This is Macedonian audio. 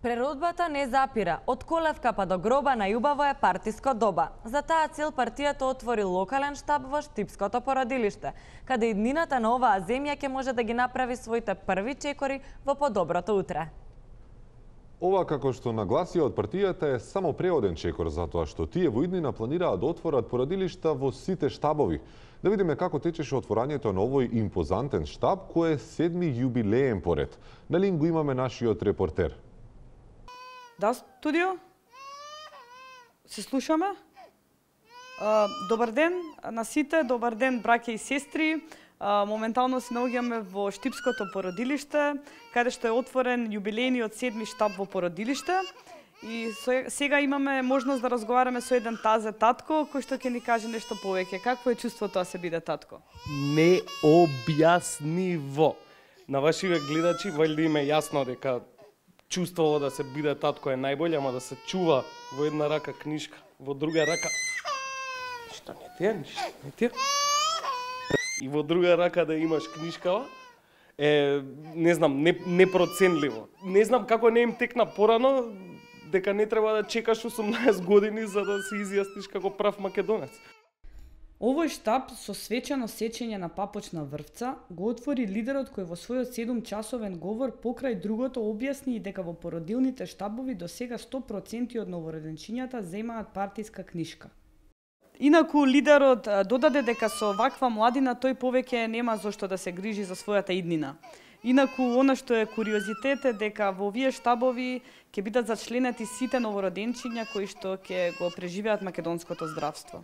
Преродбата не запира. Од колевка па до гроба најубаво е партиско доба. За таа цел партијата отвори локален штаб во Штипското породилиште, каде иднината на оваа земја ќе може да ги направи своите први чекори во подоброто утре. Ова, како што нагласија од партијата, е само преоден чекор, затоа што тие во иднина планираат да отворат породилишта во сите штабови. Да видиме како течеше отворањето на овој импозантен штаб, кој е 7ми јубилеен поред. На линк го имаме нашиот репортер. Да, студио? Се слушаме? Добар ден на сите, добар ден браќа и сестри. Моментално се наоѓаме во Штипското породилиште, каде што е отворен јубилејниот 7ми штаб во породилиште. И сега имаме можност да разговараме со еден тазе татко, кој што ќе ни каже нешто повеќе. Какво е чувството да се биде татко? Необјаснимо. На вашите гледачи валјда им е јасно дека чувството да се биде татко е најбоље, ама да се чува во една рака книжка, во друга рака... Ништо не тие. И во друга рака да имаш книжкава, не знам, непроценливо. Не знам како не им текна порано, дека не треба да чекаш 18 години за да се изјасниш како прав македонец. Овој штаб со свечено сечење на папочна врвца го отвори лидерот кој во својот 7-часовен говор покрај другото објасни и дека во породилните штабови до сега 100% од новороденчињата земаат партиска книжка. Инаку лидерот додаде дека со ваква младина тој повеќе нема зошто да се грижи за својата иднина. Инаку она што е куриозитет е дека во овие штабови ќе бидат зачленети сите новороденчиња кои што ќе го преживеат македонското здравство.